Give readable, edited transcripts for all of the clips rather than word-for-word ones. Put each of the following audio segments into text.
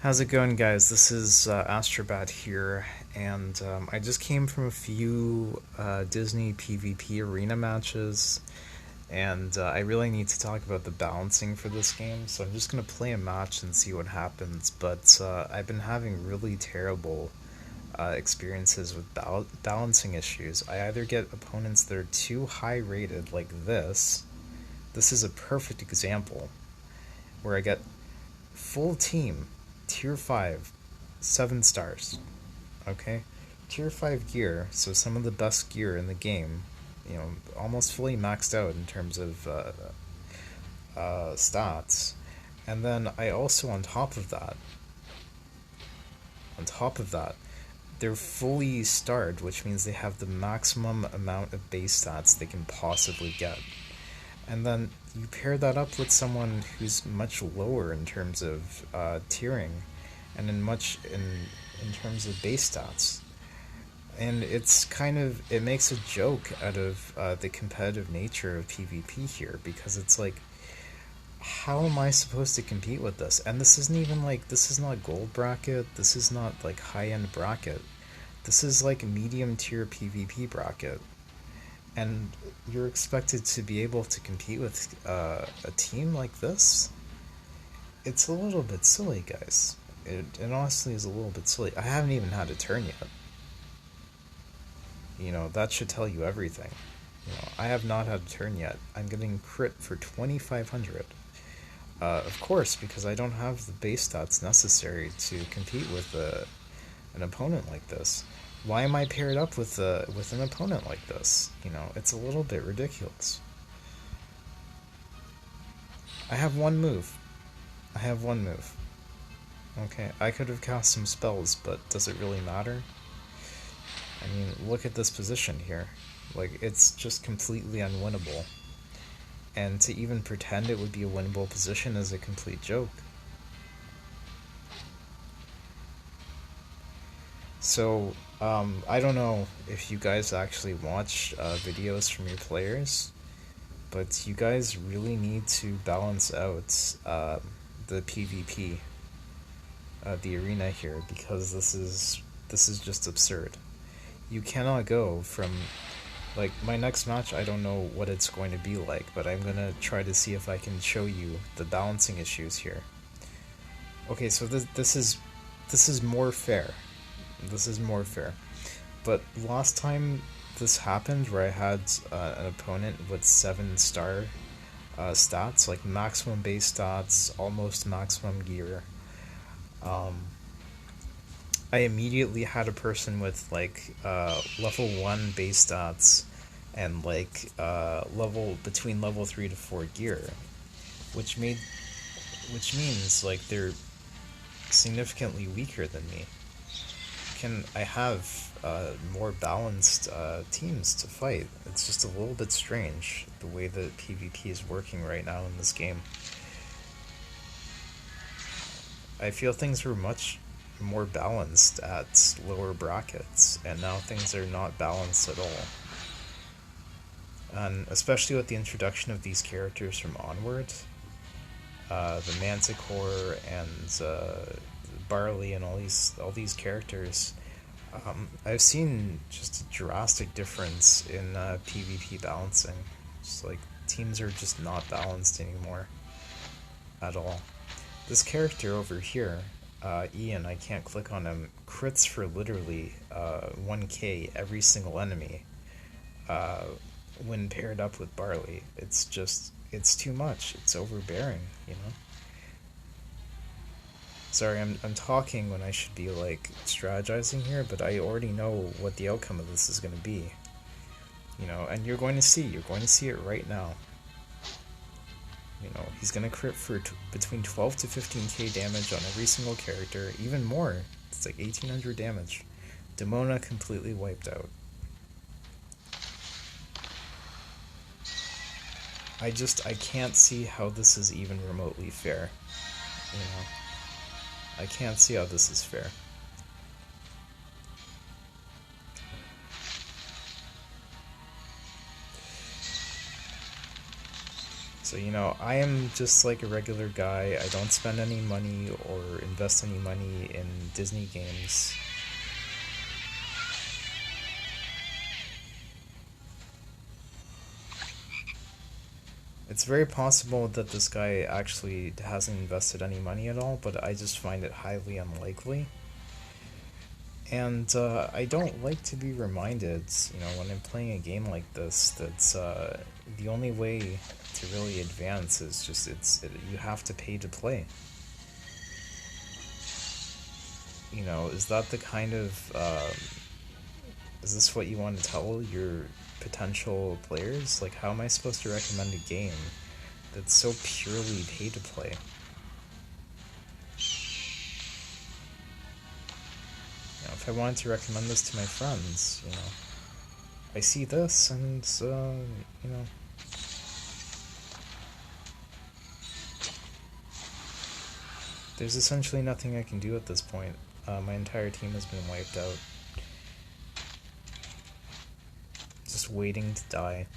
How's it going, guys? This is Astrobat here, and I just came from a few Disney PvP arena matches, and I really need to talk about the balancing for this game, so I'm just gonna play a match and see what happens. But I've been having really terrible experiences with balancing issues. I either get opponents that are too high rated, like this. This is a perfect example, where I get full team, tier 5, 7 stars. Okay? Tier 5 gear, so some of the best gear in the game, almost fully maxed out in terms of stats. And then I also, on top of that, they're fully starred, which means they have the maximum amount of base stats they can possibly get. And then you pair that up with someone who's much lower in terms of tiering, and in terms of base stats, and it makes a joke out of the competitive nature of PvP here, because it's like, how am I supposed to compete with this? And this is not gold bracket, this is not like high end bracket, this is like medium tier PvP bracket, and you're expected to be able to compete with a team like this? It's a little bit silly, guys. It honestly is a little bit silly. I haven't even had a turn yet. That should tell you everything. I have not had a turn yet. I'm getting crit for 2,500. Of course, because I don't have the base stats necessary to compete with an opponent like this. Why am I paired up with an opponent like this? It's a little bit ridiculous. I have one move. I have one move. Okay, I could have cast some spells, but does it really matter? I mean, look at this position here. Like, it's just completely unwinnable. And to even pretend it would be a winnable position is a complete joke. So, I don't know if you guys actually watch videos from your players, but you guys really need to balance out the PvP, the arena here, because this is just absurd. You cannot go from, like, my next match, I don't know what it's going to be like, but I'm gonna try to see if I can show you the balancing issues here. Okay, so this is more fair. This is more fair. But last time this happened, where I had an opponent with 7-star stats, like maximum base stats, almost maximum gear, I immediately had a person with like level 1 base stats and like level between level 3 to 4 gear, which made which means like they're significantly weaker than me. Can I have more balanced teams to fight? It's just a little bit strange the way that PvP is working right now in this game. I feel things were much more balanced at lower brackets, and now things are not balanced at all. And especially with the introduction of these characters from Onward, the Manticore and Barley and all these characters, I've seen just a drastic difference in PvP balancing. Just like teams are just not balanced anymore at all. This character over here, Ian, I can't click on him, crits for literally 1k every single enemy uh, when paired up with Barley. It's too much. It's overbearing. Sorry, I'm talking when I should be like strategizing here, but I already know what the outcome of this is going to be. And you're going to see it right now. He's going to crit for between 12 to 15k damage on every single character, even more. It's like 1800 damage. Demona completely wiped out. I can't see how this is even remotely fair. You know, I can't see how this is fair. So, I am just like a regular guy. I don't spend any money or invest any money in Disney games. It's very possible that this guy actually hasn't invested any money at all, but I just find it highly unlikely. And I don't like to be reminded, when I'm playing a game like this, that the only way to really advance is just you have to pay to play. Is that the kind of is this what you want to tell your potential players? Like, how am I supposed to recommend a game that's so purely pay to play? If I wanted to recommend this to my friends, I see this and, there's essentially nothing I can do at this point. My entire team has been wiped out. Just waiting to die.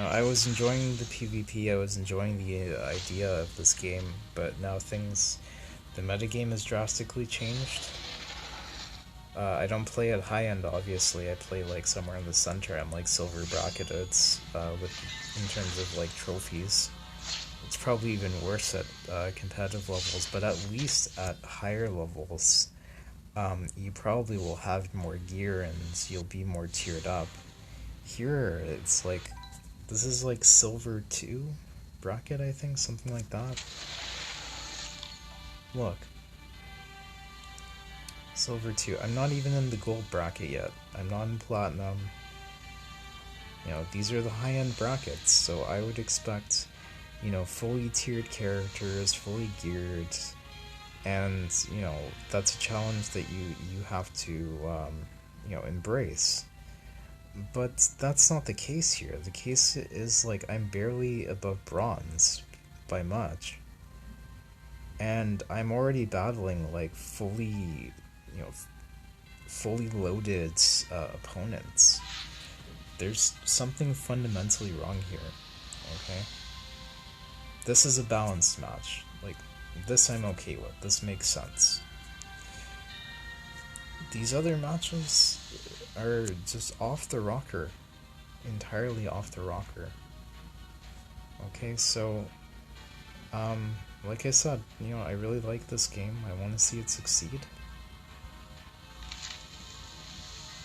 I was enjoying the PvP, I was enjoying the idea of this game, but now the metagame has drastically changed. I don't play at high end, obviously. I play like somewhere in the center. I'm like silver bracketed in terms of like trophies. It's probably even worse at competitive levels, but at least at higher levels, you probably will have more gear and you'll be more tiered up. Here, it's like, this is like silver 2 bracket, I think, something like that. Look. Silver 2. I'm not even in the gold bracket yet. I'm not in platinum. These are the high-end brackets, so I would expect, fully tiered characters, fully geared, and, that's a challenge that you have to, embrace. But that's not the case here. The case is, like, I'm barely above bronze by much. And I'm already battling, like, fully loaded opponents. There's something fundamentally wrong here, okay? This is a balanced match. Like, this I'm okay with. This makes sense. These other matches are just off the rocker. Entirely off the rocker. Okay, so, like I said, I really like this game. I want to see it succeed.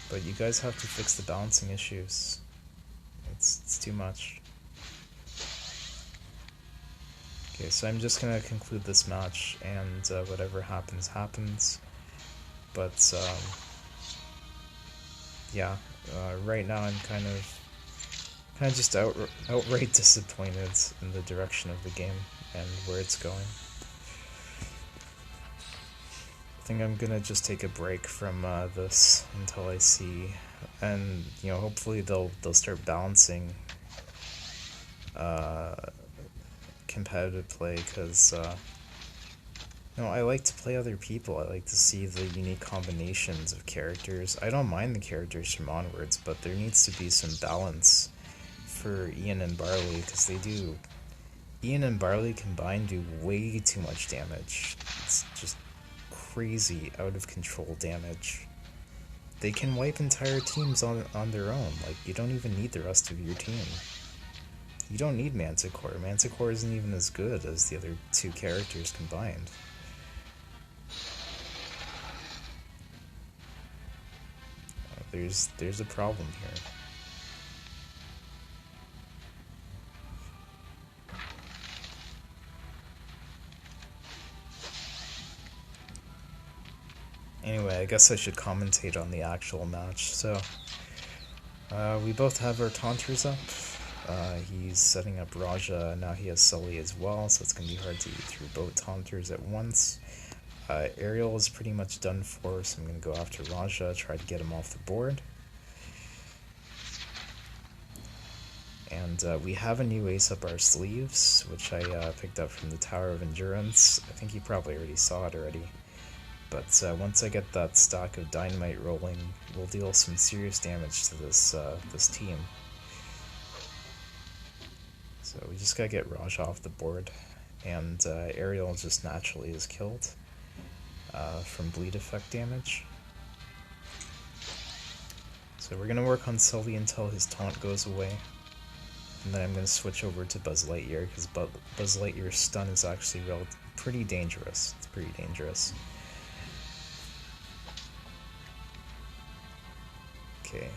But you guys have to fix the balancing issues. It's too much. Okay, so I'm just gonna conclude this match, and whatever happens, happens. But, yeah, right now I'm kind of just outright disappointed in the direction of the game and where it's going. I think I'm gonna just take a break from this until I see, and hopefully they'll start balancing competitive play, because I like to play other people. I like to see the unique combinations of characters. I don't mind the characters from Onwards, but there needs to be some balance for Ian and Barley, because Ian and Barley combined do way too much damage. It's just crazy, out of control damage. They can wipe entire teams on their own. Like, you don't even need the rest of your team. You don't need Manticore. Manticore isn't even as good as the other two characters combined. There's a problem here. Anyway, I guess I should commentate on the actual match. So, we both have our Taunters up. He's setting up Raja, and now he has Sully as well, so it's going to be hard to eat through both Taunters at once. Ariel is pretty much done for, so I'm going to go after Raja, try to get him off the board. And we have a new ace up our sleeves, which I picked up from the Tower of Endurance. I think you probably already saw it already. But once I get that stock of dynamite rolling, we'll deal some serious damage to this team. So we just gotta get Raj off the board, and Ariel just naturally is killed from bleed effect damage. So we're gonna work on Sully until his taunt goes away, and then I'm gonna switch over to Buzz Lightyear because Buzz Lightyear's stun is actually pretty dangerous. It's pretty dangerous. Okay,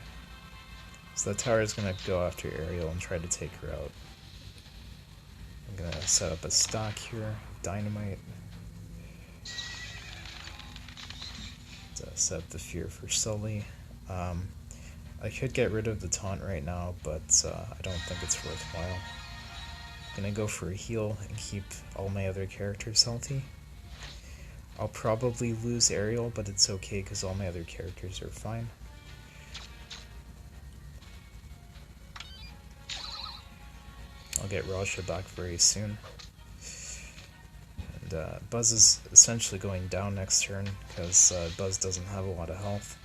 so the tower is gonna go after Ariel and try to take her out. I'm gonna set up a stock here, dynamite. Set up the fear for Sully. I could get rid of the taunt right now, but I don't think it's worthwhile. I'm gonna go for a heal and keep all my other characters healthy. I'll probably lose Ariel, but it's okay because all my other characters are fine. I'll get Raja back very soon. And Buzz is essentially going down next turn because Buzz doesn't have a lot of health.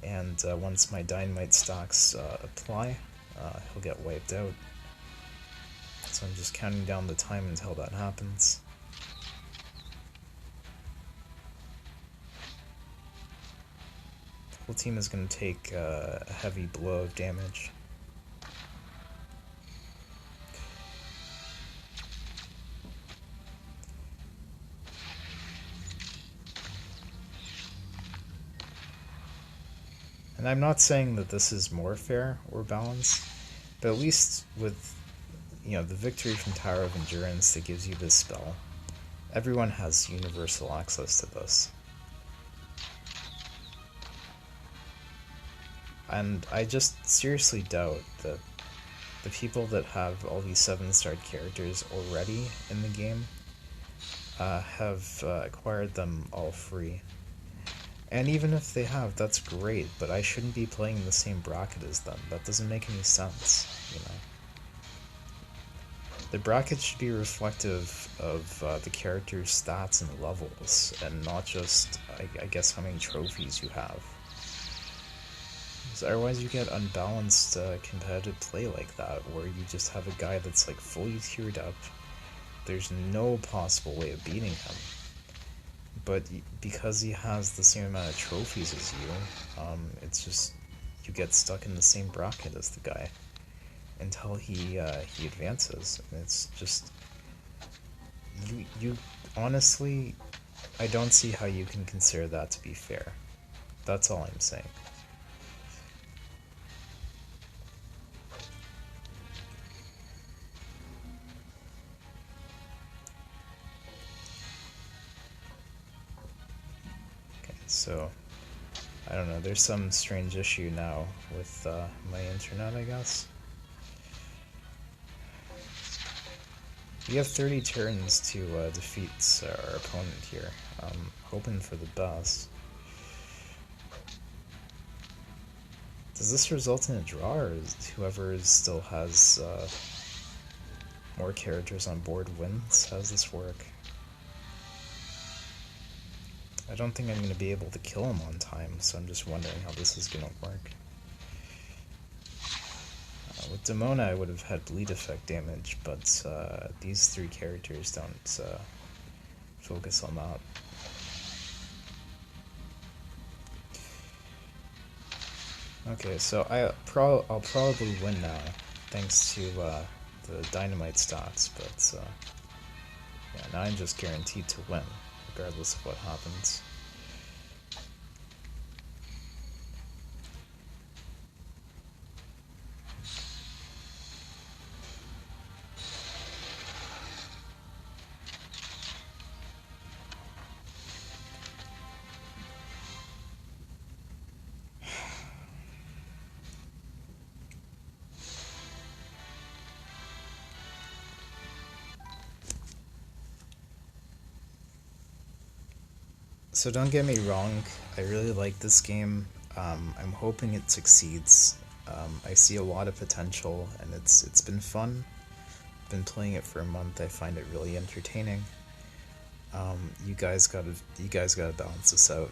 And once my dynamite stocks apply, he'll get wiped out. So I'm just counting down the time until that happens. The whole team is going to take a heavy blow of damage. And I'm not saying that this is more fair or balanced, but at least with the victory from Tower of Endurance that gives you this spell, everyone has universal access to this. And I just seriously doubt that the people that have all these 7-star characters already in the game have acquired them all free. And even if they have, that's great, but I shouldn't be playing in the same bracket as them. That doesn't make any sense, The bracket should be reflective of the character's stats and levels, and not just, I guess, how many trophies you have. Because otherwise you get unbalanced competitive play like that, where you just have a guy that's like fully tiered up. There's no possible way of beating him. But because he has the same amount of trophies as you, it's just, you get stuck in the same bracket as the guy until he advances. And it's just, you honestly, I don't see how you can consider that to be fair. That's all I'm saying. So, I don't know, there's some strange issue now with my internet, I guess. We have 30 turns to defeat our opponent here. I'm hoping for the best. Does this result in a draw, or whoever still has more characters on board wins? How does this work? I don't think I'm going to be able to kill him on time, so I'm just wondering how this is going to work. With Demona, I would have had bleed effect damage, but these 3 characters don't focus on that. Okay, so I'll probably win now, thanks to the dynamite stocks, but yeah, now I'm just guaranteed to win, regardless of what happens. So don't get me wrong, I really like this game. I'm hoping it succeeds. I see a lot of potential, and it's been fun. I've been playing it for a month. I find it really entertaining. You guys gotta balance this out,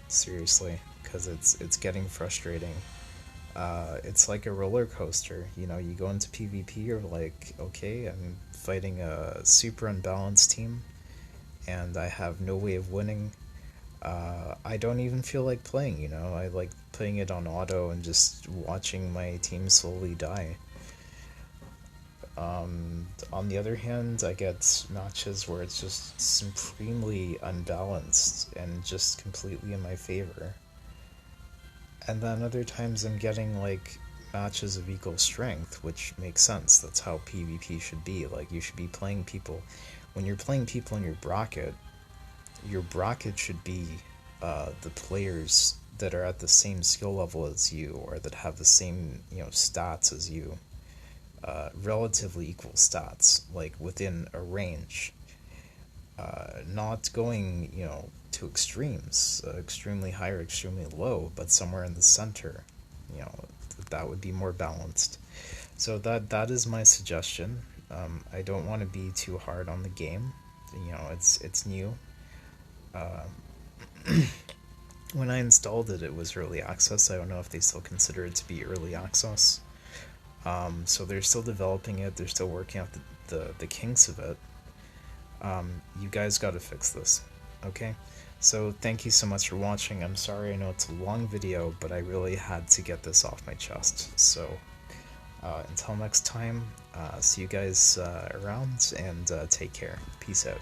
seriously, because it's getting frustrating. It's like a roller coaster. You know, you go into PvP, you're like, okay, I'm fighting a super unbalanced team, and I have no way of winning. I don't even feel like playing, you know? I like playing it on auto and just watching my team slowly die. On the other hand, I get matches where it's just supremely unbalanced and just completely in my favor. And then other times I'm getting like matches of equal strength, which makes sense. That's how PvP should be. Like you should be playing people. When you're playing people in your bracket should be the players that are at the same skill level as you or that have the same stats as you, relatively equal stats, like within a range, not going to extremes, extremely high or extremely low, but somewhere in the center. You know that would be more balanced. So that is my suggestion. I don't want to be too hard on the game. It's new. Uh, when I installed it, it was early access. I don't know if they still consider it to be early access. So they're still developing it. They're still working out the kinks of it. You guys got to fix this, okay? So thank you so much for watching. I'm sorry, I know it's a long video, but I really had to get this off my chest. So until next time, see you guys around, and take care. Peace out.